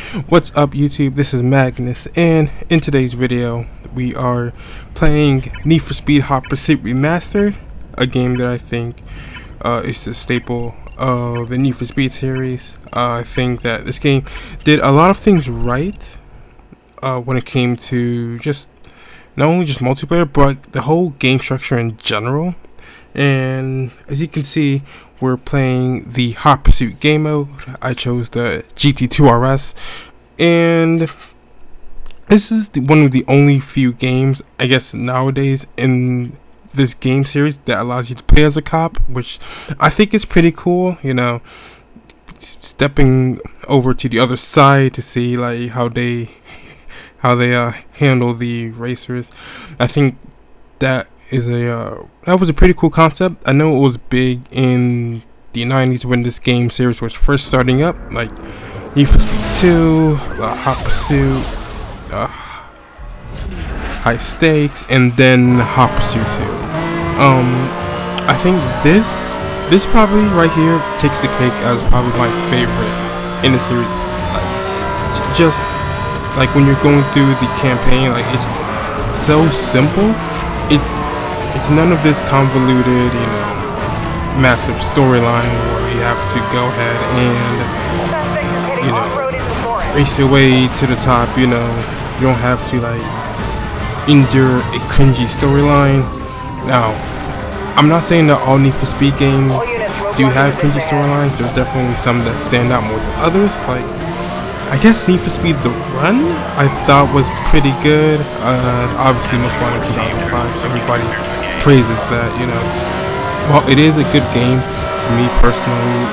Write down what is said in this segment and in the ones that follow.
What's up, YouTube? This is Magnus, and in today's video we are playing Need for Speed Hot Pursuit Remastered, a game that I think is the staple of the Need for Speed series. I think that this game did a lot of things right when it came to just not only just multiplayer but the whole game structure in general. And as you can see, we're playing the Hot Pursuit game mode. I chose the GT2 RS, and this is one of the only few games, I guess, nowadays in this game series that allows you to play as a cop, which I think is pretty cool. You know, stepping over to the other side to see like how they handle the racers. I think that was a pretty cool concept. I know it was big in the 90s when this game series was first starting up, like Need for Speed 2, Hot Pursuit, High Stakes, and then Hot Pursuit 2. I think this probably right here takes the cake as probably my favorite in the series. Just like when you're going through the campaign, like it's so simple. It's none of this convoluted, massive storyline where you have to go ahead and, race your way to the top. You don't have to like endure a cringy storyline. Now, I'm not saying that all Need for Speed games do have cringy storylines. There are definitely some that stand out more than others. Like, I guess Need for Speed The Run I thought was pretty good. Obviously Most Wanted 2005, everybody praises that, While it is a good game, for me personally,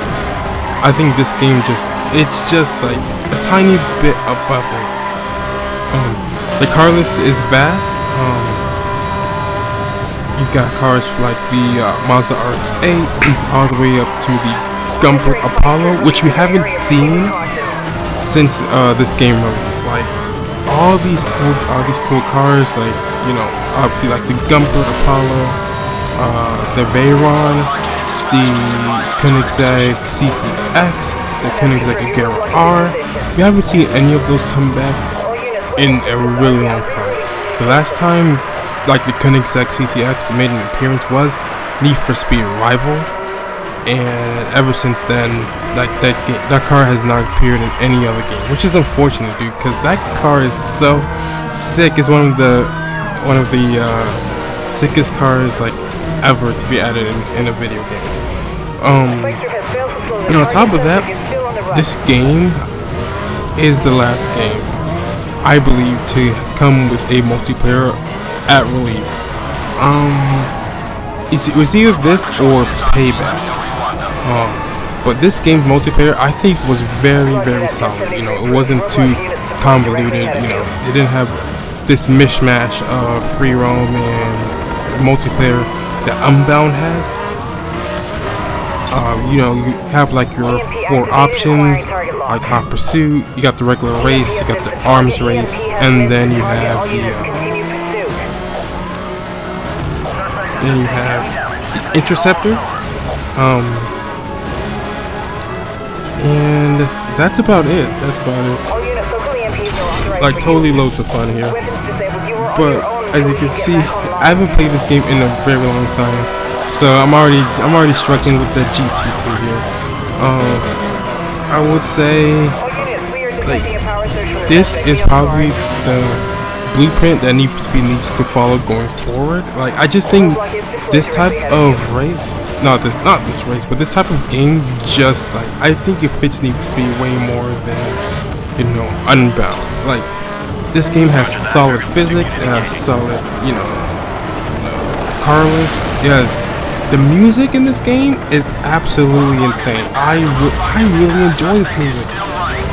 I think this game it's just like a tiny bit above it. The car list is vast. You've got cars like the Mazda RX-8 all the way up to the Gumpert Apollo, which we haven't seen since this game released. Like all these cool cars, like obviously like the Gumpert Apollo, the Veyron, the Koenigsegg CCX, the Koenigsegg Agera R. We haven't seen any of those come back in a really long time. The last time like the Koenigsegg CCX made an appearance was Need for Speed Rivals, and ever since then, like that car has not appeared in any other game, which is unfortunate, dude, because that car is so sick. It's one of the sickest cars like ever to be added in a video game. And on top of that, this game is the last game, I believe, to come with a multiplayer at release. It was either this or Payback. But this game's multiplayer, I think, was very, very solid. It wasn't too convoluted. It didn't have this mishmash of free roam and multiplayer that Unbound has. You have like your 4 options, like Hot Pursuit. You got the regular race, you got the arms race, and then you have the Interceptor. And that's about it. Like totally loads of fun here. But as you can see, I haven't played this game in a very long time, so I'm already struggling with the GT2 here. I would say like this is probably the blueprint that Need for Speed needs to follow going forward. Like I just think this type of race, not this race, but this type of game, just like I think it fits Need for Speed way more than Unbound. Like this game has solid physics, it has solid car list. Yes, the music in this game is absolutely insane. I really enjoy this music.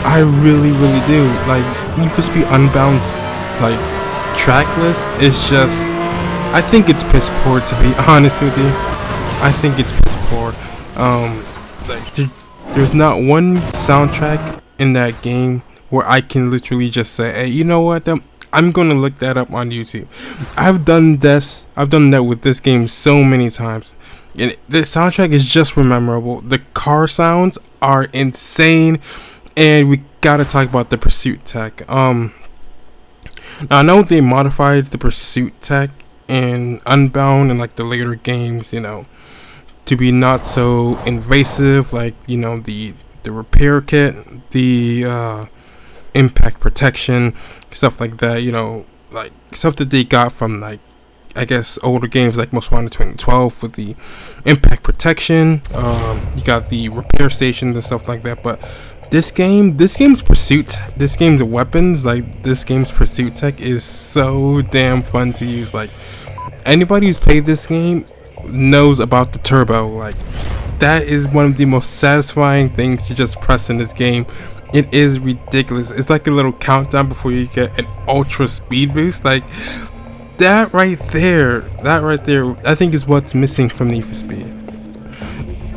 I really do. Like Need for Speed Unbound's like track list is just, I think it's piss poor, to be honest with you. I think it's piss poor. There's not one soundtrack in that game where I can literally just say, hey, you know what? I'm gonna look that up on YouTube. I've done that with this game so many times. And the soundtrack is just memorable. The car sounds are insane, and gotta talk about the pursuit tech. Now I know they modified the pursuit tech in Unbound and like the later games, you know, to be not so invasive, like, you know, the repair kit, the impact protection, stuff like that, you know, like stuff that they got from, like, I guess older games like Most Wanted 2012 with the impact protection. You got the repair stations and stuff like that. But this game's weapons, like this game's pursuit tech is so damn fun to use. Like, anybody who's played this game knows about the turbo. Like, that is one of the most satisfying things to just press in this game. It is ridiculous. It's like a little countdown before you get an ultra speed boost. Like, that right there, I think is what's missing from Need for Speed.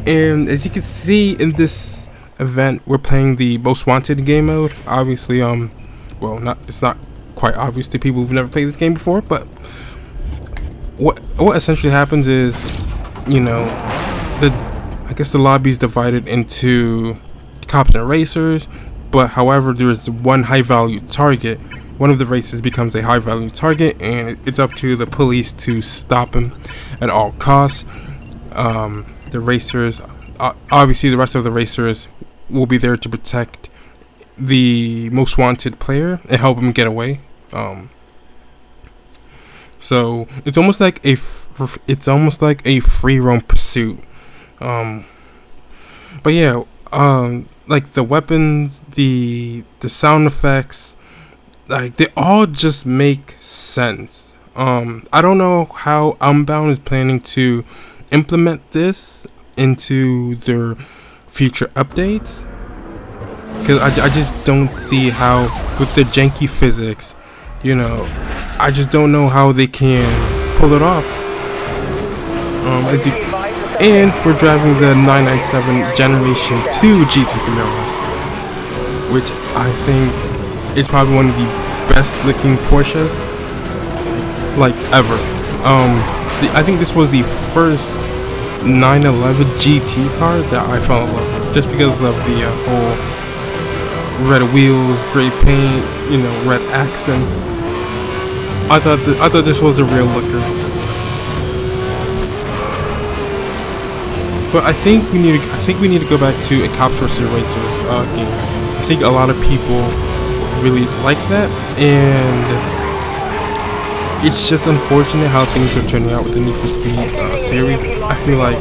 And as you can see in this event, we're playing the Most Wanted game mode. Obviously, well, it's not quite obvious to people who've never played this game before, but what essentially happens is, you know, I guess the lobby is divided into cops and racers, but however, there's one high value target. One of the races becomes a high value target, and it's up to the police to stop him at all costs. The racers, obviously the rest of the racers will be there to protect the most wanted player and help him get away. So it's almost like a free roam pursuit. But yeah, like the weapons, the sound effects, like they all just make sense. I don't know how Unbound is planning to implement this into their future updates, because I just don't see how, with the janky physics, you know, I just don't know how they can pull it off. And we're driving the 997 Generation 2 GT3 RS, which I think is probably one of the best looking Porsches like ever. I think this was the first 911 GT car that I fell in love with, just because of the whole red wheels, gray paint, you know, red accents. I thought this was a real looker. But I think we need to go back to a Cops vs. Racers game. I think a lot of people really like that, and it's just unfortunate how things are turning out with the Need for Speed series. I feel like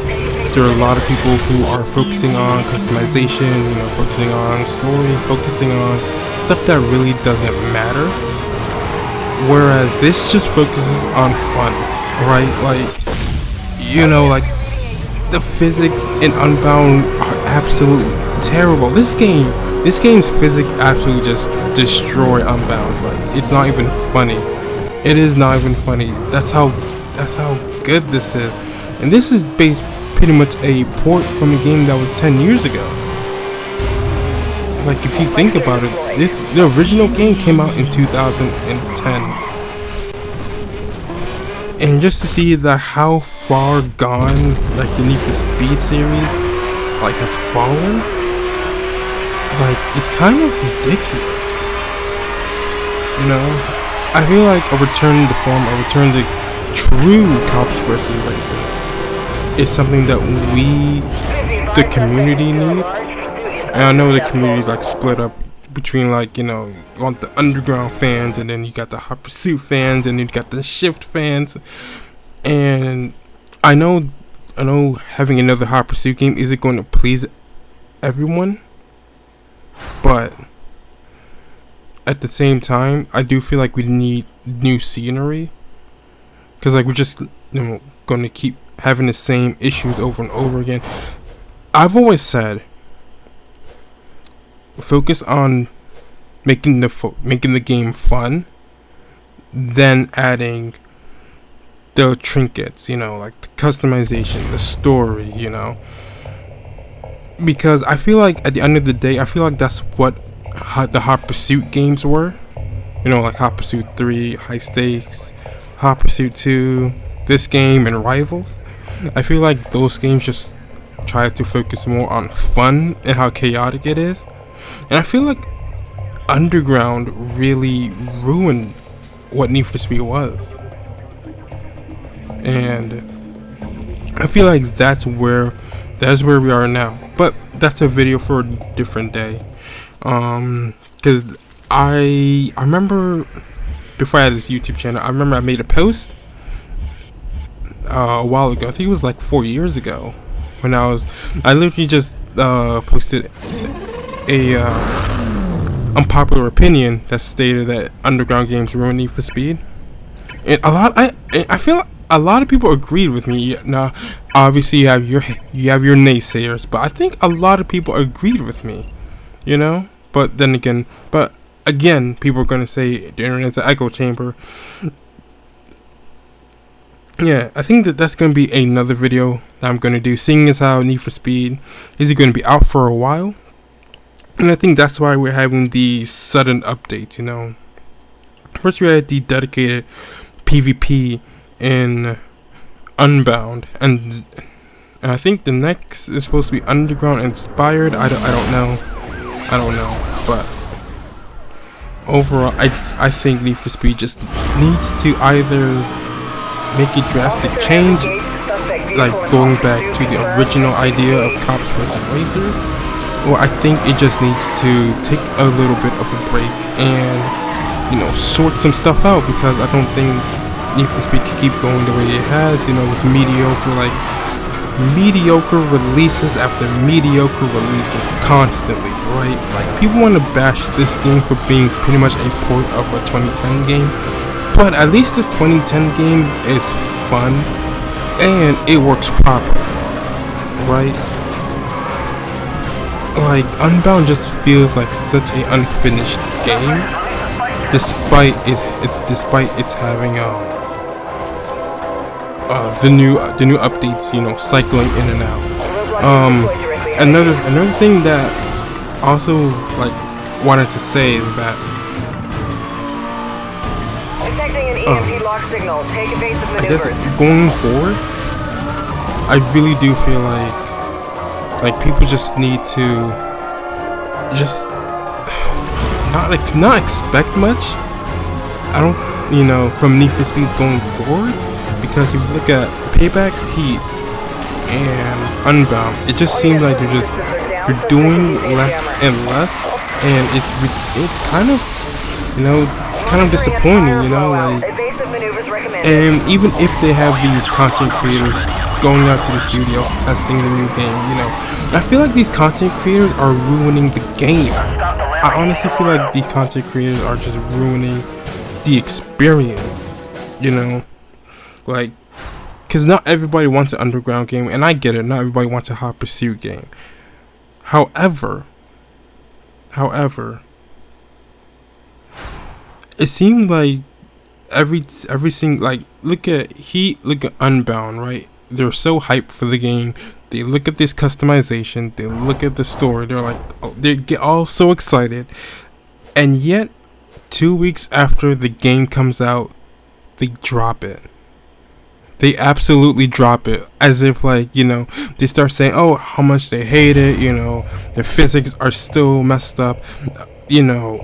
there are a lot of people who are focusing on customization, you know, focusing on story, focusing on stuff that really doesn't matter. Whereas this just focuses on fun, right? Like, you know, like the physics in Unbound are absolutely terrible. This game's physics absolutely just destroy Unbound. Like, it's not even funny. It is not even funny. That's how good this is. And this is based pretty much a port from a game that was 10 years ago. Like, if you think about it, the original game came out in 2010. And just to see how far gone, like, the Need for Speed series, like, has fallen, like, it's kind of ridiculous. You know? I feel like a return to form, a return to true Cops vs. Racers is something that we, the community, need. And I know the community is like split up between, like, you know, you want the underground fans, and then you got the Hot Pursuit fans, and then you got the Shift fans. And I know having another Hot Pursuit game isn't going to please everyone, but at the same time, I do feel like we need new scenery, because, like, we're just, you know, going to keep having the same issues over and over again. I've always said, focus on making the game fun, then adding the trinkets, you know, like the customization, the story, you know, because I feel like at the end of the day, I feel like that's what the Hot Pursuit games were, you know, like Hot Pursuit 3, High Stakes, Hot Pursuit 2, this game, and Rivals. I feel like those games just try to focus more on fun and how chaotic it is. And I feel like Underground really ruined what Need for Speed was, and I feel like that's where we are now. But that's a video for a different day. Because I remember before I had this YouTube channel, I remember I made a post a while ago. I think it was like 4 years ago, when I literally just posted a unpopular opinion that stated that underground games ruin Need for Speed, and I feel like a lot of people agreed with me. Now, obviously, you have your naysayers, but I think a lot of people agreed with me, you know. But then again, people are gonna say the internet's an echo chamber. Yeah, I think that's gonna be another video that I'm gonna do, seeing as how Need for Speed is gonna be out for a while, and I think that's why we're having these sudden updates. You know, first we had the dedicated PvP in Unbound, and I think the next is supposed to be Underground Inspired. I don't know, but overall, I think Need for Speed just needs to either make a drastic change, like going back to the original idea of cops versus racers, or I think it just needs to take a little bit of a break and, you know, sort some stuff out, because I don't think Need for Speed can keep going the way it has, you know, with mediocre releases after mediocre releases constantly, right? Like, people want to bash this game for being pretty much a port of a 2010 game, but at least this 2010 game is fun and it works properly, right? Like, Unbound just feels like such an unfinished game, despite it's having the new updates, you know, cycling in and out. Another thing that also, like, wanted to say is that I guess going forward, I really do feel like people just need to just not expect much. I don't, you know, from Need for Speeds going forward, because if you look at Payback, Heat, and Unbound, it just seems like you're doing less and less, and it's kind of, you know, it's kind of disappointing, you know, like. And even if they have these content creators going out to the studios testing the new game, you know, I feel like these content creators are ruining the game. I honestly feel like these content creators are just ruining the experience, you know, like, because not everybody wants an underground game, and I get it, not everybody wants a hot pursuit game. However, it seemed like everything, like, look at Heat, look at Unbound, right? They're so hyped for the game. They look at this customization, they look at the story, they're like, oh, they get all so excited, and yet 2 weeks after the game comes out, they drop it. They absolutely drop it, as if, like, you know, they start saying, oh, how much they hate it, you know, the physics are still messed up, you know.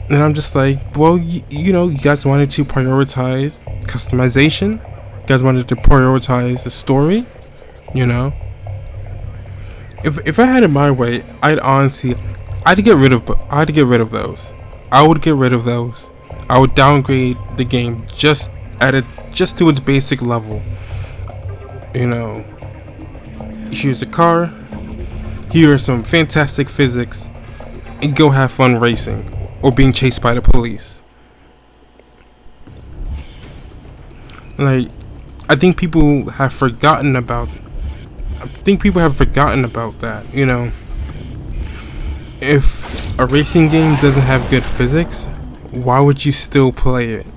And I'm just like, well, you know, you guys wanted to prioritize customization, you guys wanted to prioritize the story, you know. If I had it my way, I'd get rid of those. I would get rid of those. I would downgrade the game just to its basic level. You know, here's a car, here are some fantastic physics, and go have fun racing or being chased by the police. Like, I think people have forgotten about that, you know. If a racing game doesn't have good physics, why would you still play it?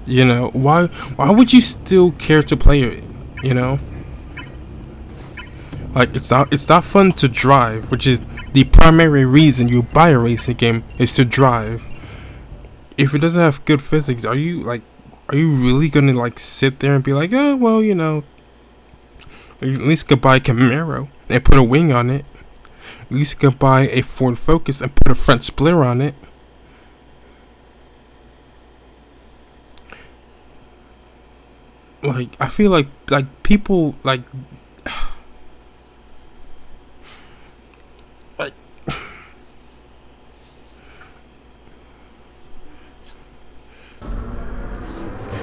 You know, why would you still care to play it, you know? Like, it's not fun to drive, which is the primary reason you buy a racing game, is to drive. If it doesn't have good physics, are you really gonna, like, sit there and be like, oh, well, you know, at least you could buy a Camaro and put a wing on it. At least you could buy a Ford Focus and put a front splitter on it. like I feel like people like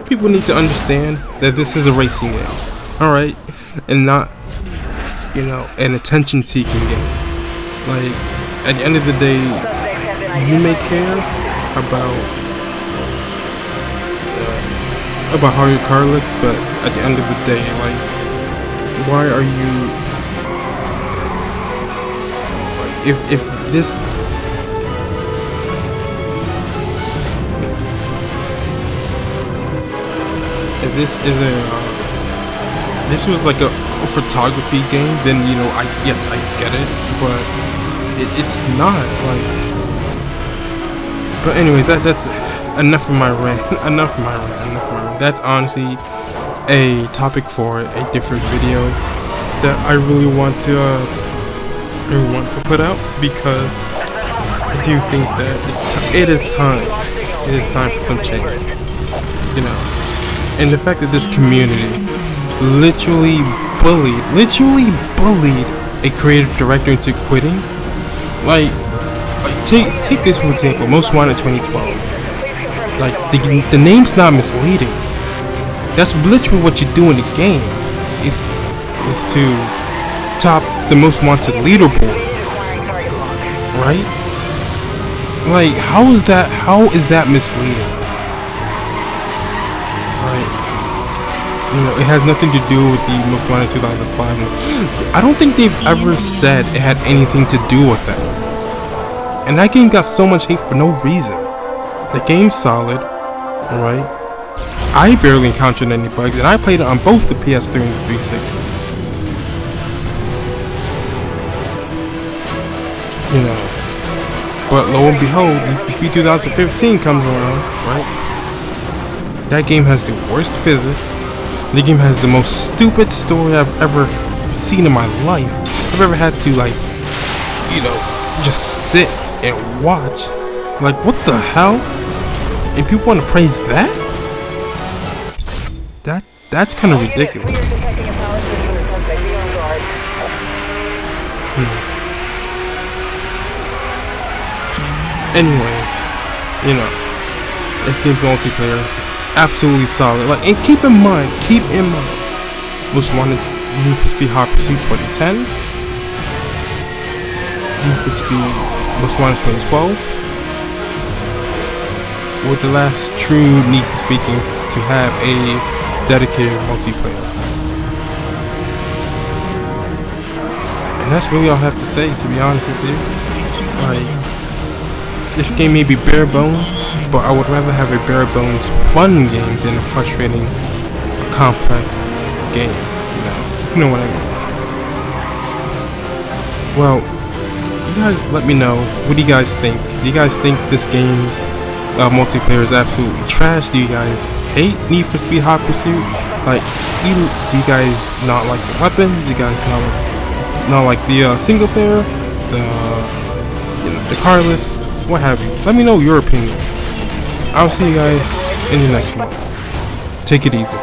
people need to understand that this is a racing game, all right, and not, you know, an attention-seeking game. Like, at the end of the day, you may care about how your car looks, but at the end of the day, like, why are you, like, if this is this was like a photography game, then, you know, I get it, but it's not, like. But anyways, that's enough of my rant. Enough of my rant. That's honestly a topic for a different video that I really want to put out, because I do think that it is time for some change, you know. And the fact that this community literally bullied a creative director into quitting, like take this for example, Most Wanted 2012. Like, the name's not misleading. That's literally what you do in the game. Is to top the Most Wanted leaderboard, right? Like, how is that misleading? You know, it has nothing to do with the Most Wanted 2005. I don't think they've ever said it had anything to do with that. And that game got so much hate for no reason. The game's solid, alright? I barely encountered any bugs, and I played it on both the PS3 and the 360. You know, but lo and behold, Need for Speed 2015 comes around, right? That game has the worst physics. The game has the most stupid story I've ever seen in my life. I've ever had to, like, you know, just sit and watch. Like, what the hell? And people want to praise that? That's kind of ridiculous. Anyways, you know, this game's multiplayer. Absolutely solid. Like, and keep in mind, Most Wanted Need for Speed Hot Pursuit 2010, Need for Speed Most Wanted 2012 were the last true Need for Speed games to have a dedicated multiplayer. And that's really all I have to say, to be honest with you. Like, this game may be bare bones, but I would rather have a bare bones fun game than a frustrating, complex game, you know, if you know what I mean. Well, you guys let me know, what do you guys think? Do you guys think this game's multiplayer is absolutely trash? Do you guys hate Need for Speed Hot Pursuit? Like, do you guys not like the weapons? Do you guys not like the single player, the carless, what have you? Let me know your opinion. I'll see you guys in the next one. Take it easy.